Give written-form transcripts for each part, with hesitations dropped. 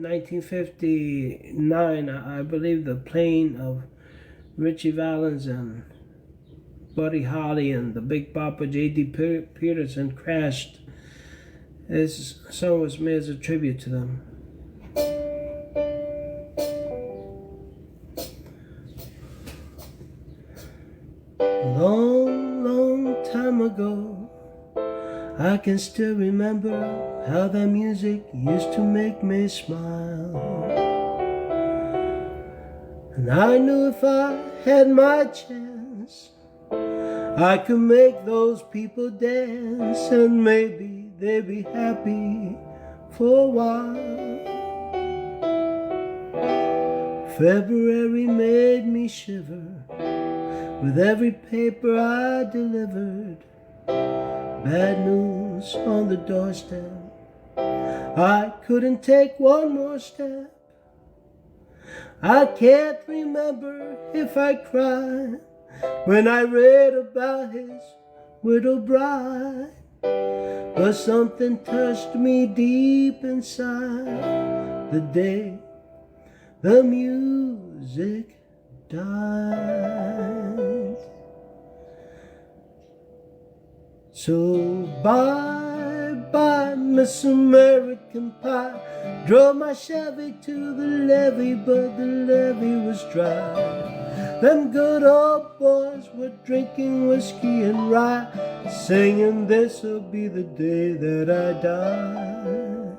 1959, I believe the plane of Ritchie Valens and Buddy Holly and the Big Bopper J.D. Peterson crashed. This song was made as a tribute to them. Long, long time ago, I can still remember how that music used to make me smile. And I knew if I had my chance, I could make those people dance, and maybe they'd be happy for a while. February made me shiver with every paper I delivered. Bad news on the doorstep. I couldn't take one more step. I can't remember if I cried when I read about his widowed bride, but something touched me deep inside the day the music died. So bye-bye, Miss American Pie. Drove my Chevy to the levee, but the levee was dry. Them good old boys were drinking whiskey and rye, singing, "This'll be the day that I die.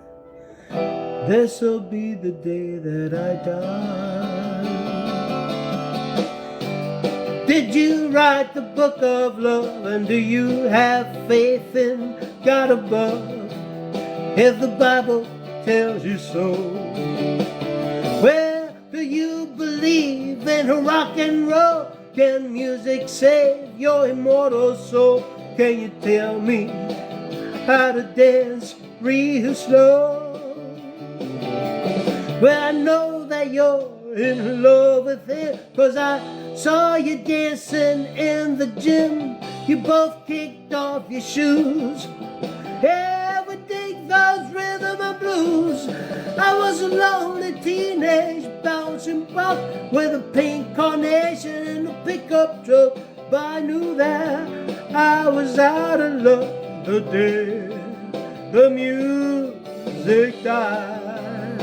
This'll be the day that I die." Did you write the book of love, and do you have faith in God above? If the Bible tells you so, well, do you believe in rock and roll? Can music save your immortal soul? Can you tell me how to dance real slow? Well, I know that you're in love with it, 'cause I saw you dancing in the gym. You both kicked off your shoes. Yeah, we dig those rhythm and blues. I was a lonely teenage bouncing buck with a pink carnation in a pickup truck, but I knew that I was out of luck the day the music died.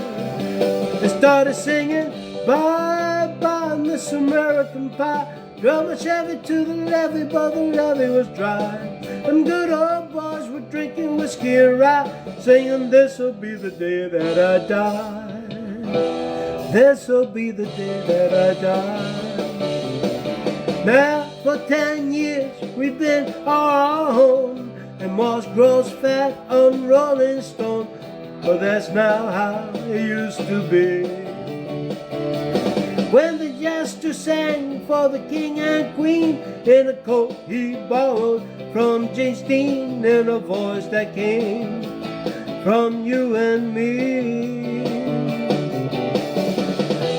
They started singing, "Bye-bye, Miss American Pie." Drove a Chevy to the levee, but the levee was dry. Them good old boys were drinking whiskey and rye, singing, "This'll be the day that I die. This'll be the day that I die." Now for 10 years we've been our own, and moss grows fat on Rolling Stone, but that's not how it used to be. When the jester sang for the king and queen in a coat he borrowed from James Dean, in a voice that came from you and me.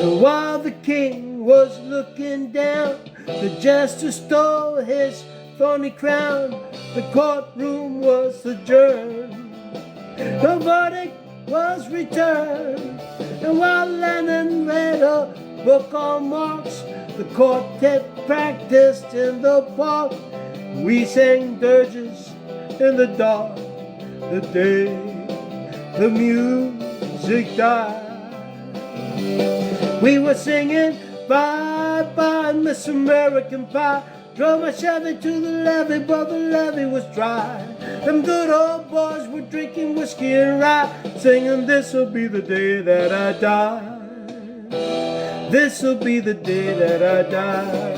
And while the king was looking down, the jester stole his thorny crown. The courtroom was adjourned. The verdict was returned. And while Lennon read a book on Marx, the quartet practiced in the park. We sang dirges in the dark the day the music died. We were singing, "Bye-bye, Miss American Pie." Drove my Chevy to the levee, but the levee was dry. Them good old boys were drinking whiskey and rye, singing, "This'll be the day that I die. This'll be the day that I die."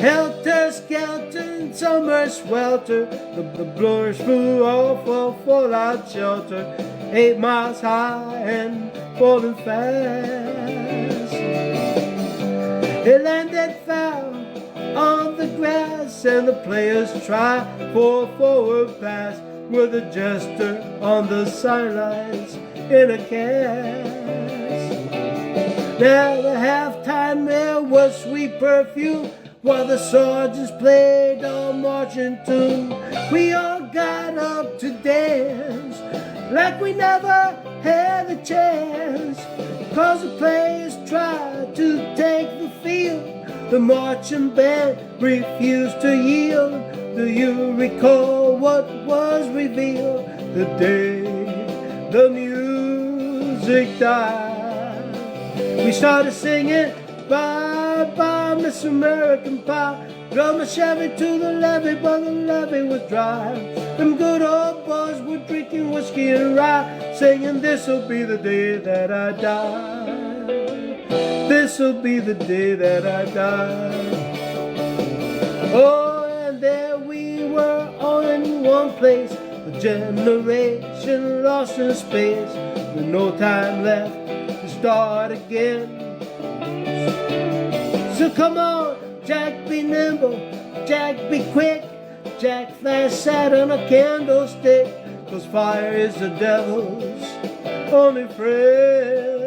Helter skelter, summer swelter, the blowers flew off of fallout shelter, 8 miles high and falling fast. It landed foul on the grass, and the players tried for a forward pass, with a jester on the sidelines in a cast. Now the halftime air was sweet perfume, while the sergeants played our marching tune. We all got up to dance like we never had the chance, 'cause the players tried to take the field. The marching band refused to yield. Do you recall what was revealed? The day the music died, we started singing, bye bye Miss American Pie. Drove my Chevy to the levee, but the levee was dry. Them good old boys were drinking whiskey and rye, singing, this'll be the day that I die. This'll be the day that I die. Oh, and there we were all in one place, a generation lost in space, with no time left to start again. So come on, Jack, be nimble, Jack, be quick, Jack flash sat on a candlestick, 'cause fire is the devil's only friend.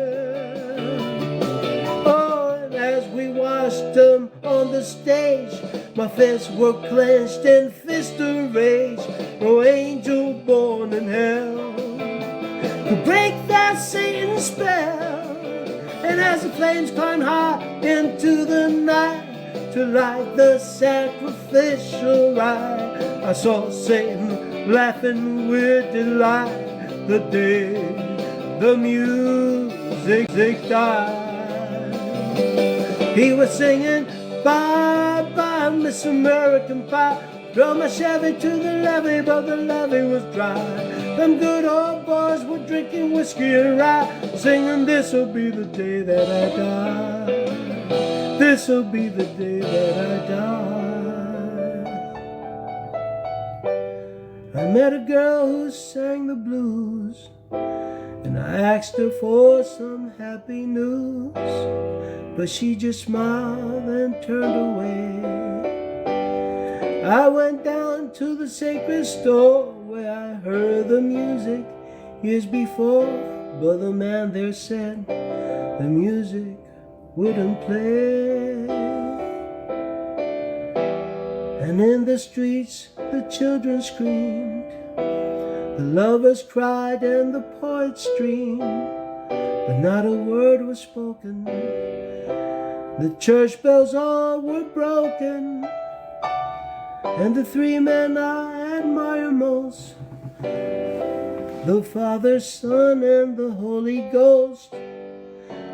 Oh, and as we watched them on the stage, my fists were clenched in fist of rage. No angel born in hell could break that Satan's spell. And as the flames climbed high into the night to light the sacrificial rite, I saw Satan laughing with delight the day the music died. He was singing, bye bye Miss American Pie. Drove my Chevy to the levee, but the levee was dry. Them good old boys were drinking whiskey and rye, singing, this'll be the day that I die. This'll be the day that I die. I met a girl who sang the blues, and I asked her for some happy news, but she just smiled and turned away. I went down to the sacred store where I heard the music years before, but the man there said the music wouldn't play. And in the streets the children screamed, the lovers cried and the poets streamed, but not a word was spoken. The church bells all were broken, and the three men I admire most, the Father, Son, and the Holy Ghost,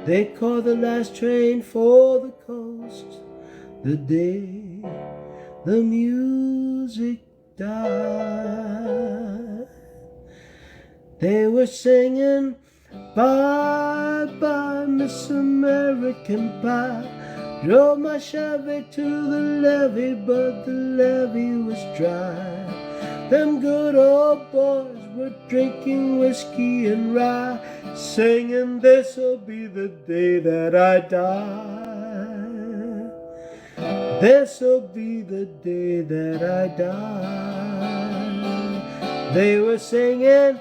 they called the last train for the coast the day the music died. They were singing, bye bye Miss American Pie. Drove my Chevy to the levee, but the levee was dry. Them good old boys were drinking whiskey and rye, singing, this'll be the day that I die. This'll be the day that I die. They were singing,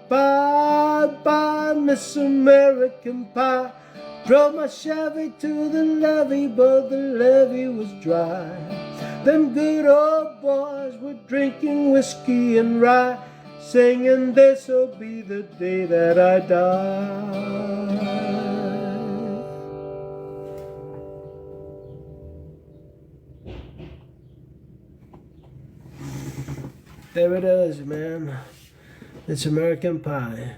bye bye Miss American Pie. Drove my Chevy to the levee, but the levee was dry. Them good old boys were drinking whiskey and rye, singing, this'll be the day that I die. There it is, man. It's American Pie.